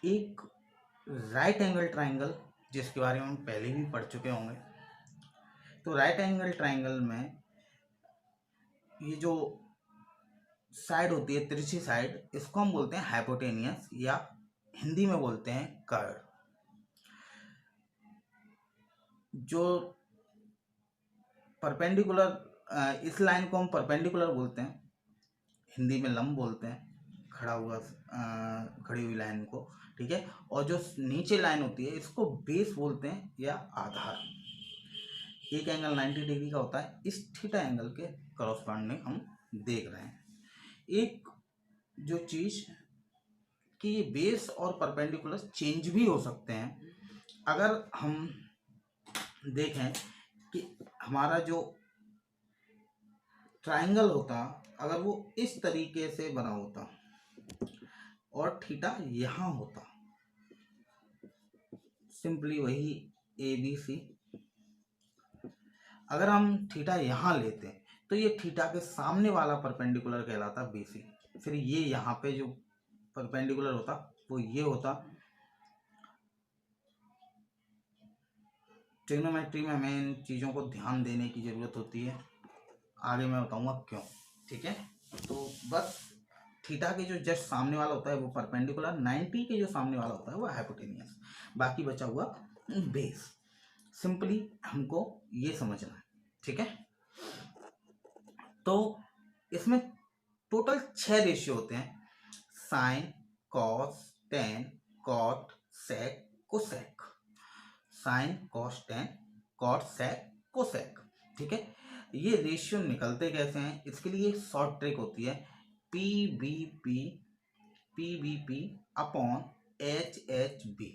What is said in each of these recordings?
एक right angle triangle, जिसके बारे में हम पहले भी पढ़ चुके होंगे। तो राइट एंगल ट्राइंगल में ये जो साइड होती है, तिरछी साइड, इसको हम बोलते हैं हाइपोटेनियस, या हिंदी में बोलते हैं कर्व। जो परपेंडिकुलर, इस लाइन को हम परपेंडिकुलर बोलते हैं, हिंदी में लंब बोलते हैं, खड़ी हुई लाइन को, ठीक है। और जो नीचे लाइन होती है इसको बेस बोलते हैं या आधार। एक एंगल 90 डिग्री का होता है, इस थीटा एंगल के करस्पॉन्डिंग हम देख रहे हैं। एक जो चीज कि बेस और परपेंडिकुलर चेंज भी हो सकते हैं। अगर हम देखें कि हमारा जो ट्राइंगल होता, अगर वो इस तरीके से बना होता और थीटा यहाँ होता, सिंपली वही ए बी सी, अगर हम थीटा यहाँ लेते तो ये थीटा के सामने वाला परपेंडिकुलर कहलाता बी सी। फिर ये यहाँ पे जो परपेंडिकुलर होता वो ये होता। ट्रिग्नोमेट्री में हमें इन चीज़ों को ध्यान देने की ज़रूरत होती है, आगे मैं बताऊंगा क्यों, ठीक है। तो बस थीटा के जो जस्ट सामने वाला होता है वो परपेंडिकुलर, 90 के जो सामने वाला होता है वो हाइपोटेनियस, बाकी बचा हुआ बेस। सिंपली हमको ये समझना है, ठीक है। तो इसमें टोटल 6 रेशियो होते हैं, sine, cos, tan, cot, sec, cosec. Sine, cos, tan, cot, sec, cosec, ठीक है। ये रेशियो निकलते कैसे हैं, इसके लिए एक शॉर्ट ट्रिक होती है, P B P upon H H B,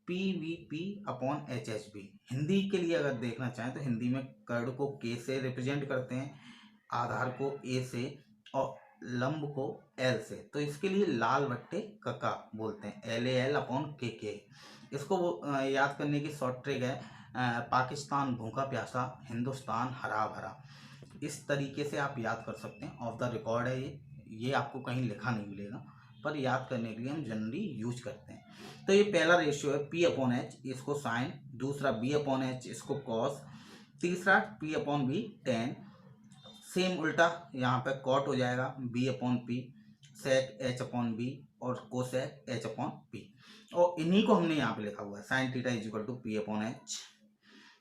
P upon H H B. Hindi के लिए अगर देखना चाहें तो हिंदी में कर्ड को के से रिप्रेजेंट करते हैं, आधार को ए से और लंब को एल से। तो इसके लिए लाल बट्टे कका बोलते हैं, एल ए एल अपॉन के। इसको याद करने की शॉर्ट ट्रिक है, पाकिस्तान भूखा प्यासा, हिंदुस्तान हरा भरा। इस तरीके से आप याद कर सकते हैं, ऑफ द रिकॉर्ड है ये आपको कहीं लिखा नहीं मिलेगा, पर याद करने के लिए हम जनरली यूज करते हैं। तो ये पहला रेशियो है पी अपॉन एच, इसको साइन, दूसरा बी अपॉन एच, इसको कॉस, तीसरा P upon B tan, same उल्टा यहाँ पे कॉट हो जाएगा B upon P, sec H upon B, और कोसेक एच अपॉन पी। और इन्हीं को हमने यहाँ पे लिखा हुआ है, sine theta is equal to P upon H.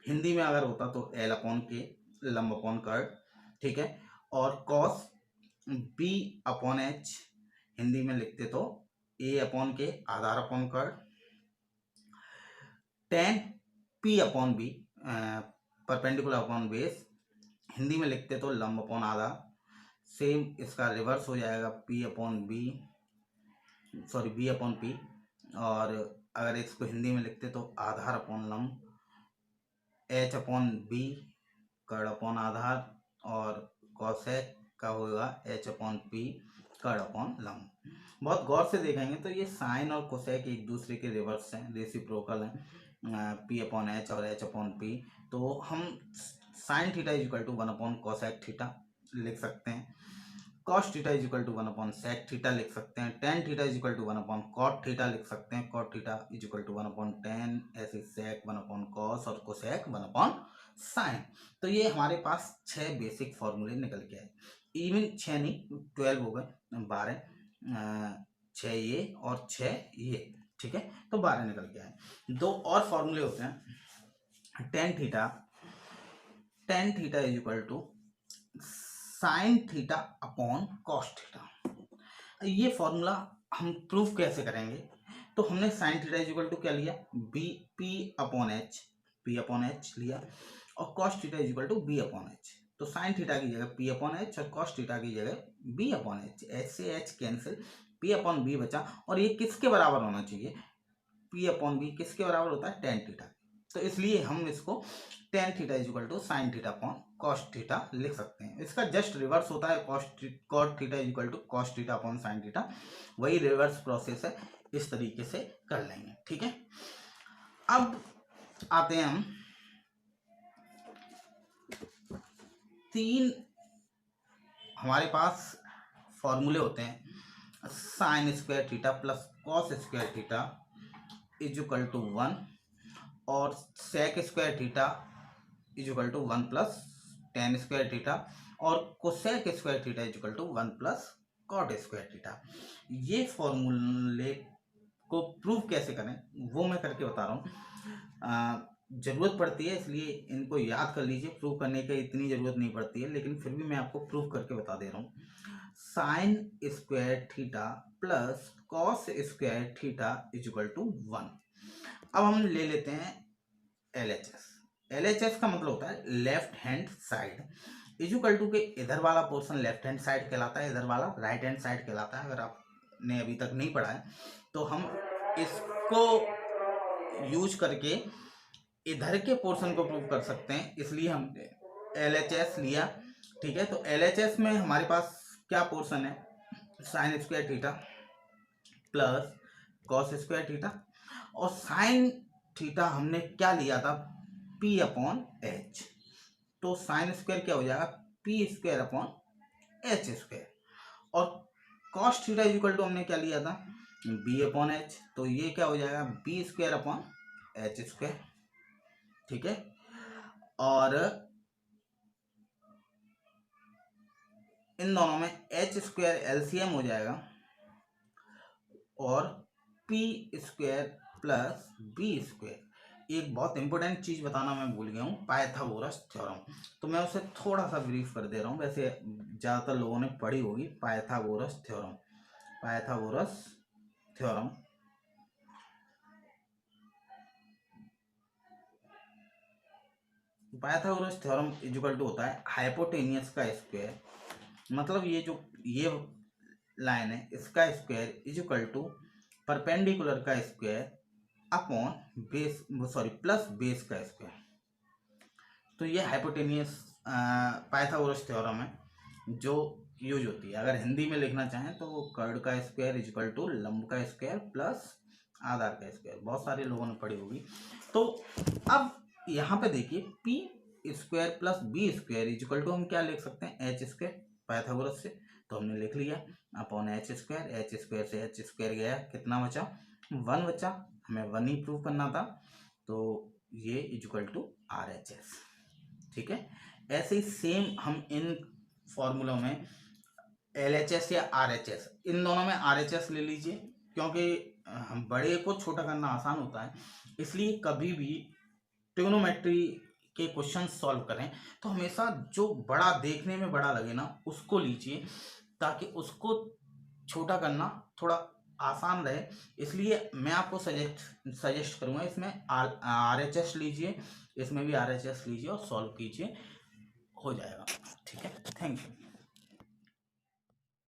Hindi में अगर होता तो एल अपॉन के, लंब अपॉन कर्ड, ठीक है। और cos B upon H, Hindi में लिखते तो ए अपॉन के, आधार अपॉन कर्ड। Tan P upon B, perpendicular upon base, Hindi में लिखते तो लंब अपॉन आधा। सेम इसका रिवर्स हो जाएगा, P upon B, sorry B upon P, और अगर इसको हिंदी में लिखते तो आधार अपॉन लंब, एच अपॉन बी, कर्ड अपॉन आधार, और कॉसेक का होगा एच अपॉन पी, कर्ड अपॉन लंब। बहुत गौर से देखेंगे तो ये साइन और कोसेक एक दूसरे के रिवर्स हैं, रेसिप्रोकल हैं, पी अपॉन एच और एच अपॉन पी। तो हम sine theta is equal to 1 upon cosec theta लिख सकते हैं, cos theta is equal to 1 upon sec theta लिख सकते हैं, tan theta is equal to 1 upon cot theta लिख सकते हैं, cot theta is equal to 1 upon tan, ऐसे सेक 1 अपॉन कॉस, और कोसेक 1 अपॉन साइन। तो ये हमारे पास 6 बेसिक फॉर्मूले निकल के आए। इवन 6 नहीं, 12 हो गए, 12, 6 ये और 6 ये, ठीक है। तो 12 निकल के आए। 2 और फॉर्मूले होते हैं, tan theta is equal to sine theta upon cos theta. ये फॉर्मूला हम प्रूफ कैसे करेंगे, तो हमने sine theta is equal to क्या लिया, बी पी अपॉन एच लिया, और cos theta is equal to B upon H. तो साइन थीटा की जगह पी अपॉन एच और कॉस थीटा की जगह बी अपॉन एच, एच से H cancel, P upon B बचा, और ये किसके बराबर होना चाहिए, पी अपॉन बी किसके बराबर होता है, टेन थीटा। तो इसलिए हम इसको tan theta is equal to sine theta upon cos theta लिख सकते हैं। इसका जस्ट रिवर्स होता है, cot theta is equal to cos theta upon sine theta, वही रिवर्स प्रोसेस है, इस तरीके से कर लेंगे, ठीक है। अब आते हैं हम 3 हमारे पास फॉर्मूले होते हैं, sine square theta plus cos square theta is equal to 1 और sec square theta is equal to 1 plus tan square theta और cosec square theta is equal to 1 plus cot square theta. ये फॉर्मूले को प्रूव कैसे करें वो मैं करके बता रहा हूँ। ज़रूरत पड़ती है इसलिए इनको याद कर लीजिए, प्रूव करने की इतनी ज़रूरत नहीं पड़ती है, लेकिन फिर भी मैं आपको प्रूव करके बता दे रहा हूँ। Sine square theta plus cos square theta is equal to 1। अब हम ले लेते हैं LHS। LHS का मतलब होता है left hand side is equal to के इधर वाला पोर्शन लेफ्ट हैंड साइड कहलाता है, इधर वाला राइट हैंड साइड कहलाता है। अगर आपने अभी तक नहीं पढ़ा है तो हम इसको यूज करके इधर के पोर्शन को प्रूव कर सकते हैं, इसलिए हम LHS लिया। ठीक है, तो LHS में हमारे पास क्या पोर्शन है, sine square theta plus cos square theta और साइन थीटा हमने क्या लिया था, P अपॉन H। तो साइन स्क्वायर क्या हो जाएगा, P square upon H square और cos theta is equal to हमने क्या लिया था, B अपॉन H। तो ये क्या हो जाएगा, B square upon H square. ठीक है, और इन दोनों में H स्क्वायर एलसीएम हो जाएगा और P square plus B square. एक बहुत इंपॉर्टेंट चीज़ बताना मैं भूल गया हूँ, पाइथागोरस थ्योरम। तो मैं उसे थोड़ा सा ब्रीफ कर दे रहा हूँ, वैसे ज़्यादातर लोगों ने पढ़ी होगी Pythagoras theorem. Pythagoras theorem Pythagoras theorem is equal to होता है हाइपोटेनियस का स्क्वायर, मतलब ये लाइन है इसका square is equal to perpendicular का square upon base plus base का स्क्वायर। तो ये हाइपोटेनियस पाइथागोरस थ्योरम है जो यूज होती है। अगर हिंदी में लिखना चाहें तो कर्ड का स्क्वायर इज इक्वल टू लंब का स्क्वायर प्लस आधार का स्क्वायर। बहुत सारे लोगों ने पढ़ी होगी। तो अब यहाँ पे देखिए P square plus B square is equal to हम क्या लिख सकते हैं, H स्क्वायर पाइथागोरस से। तो हमने लिख लिया अपॉन H स्क्वायर से H स्क्वायर गया, कितना बचा, 1 बचा। हमें 1 ही प्रूव करना था, तो ये इज इक्वल टू RHS। ठीक है, ऐसे ही सेम हम इन फॉर्मूलों में LHS या RHS, इन दोनों में RHS ले लीजिए, क्योंकि हम बड़े को छोटा करना आसान होता है। इसलिए कभी भी ट्रिग्नोमेट्री के क्वेश्चन सॉल्व करें तो हमेशा जो बड़ा देखने में बड़ा लगे ना उसको लीजिए, ताकि उसको छोटा करना थोड़ा आसान रहे। इसलिए मैं आपको सजेस्ट करूंगा इसमें RHS लीजिए, इसमें भी RHS लीजिए और सॉल्व कीजिए, हो जाएगा। ठीक है, थैंक यू।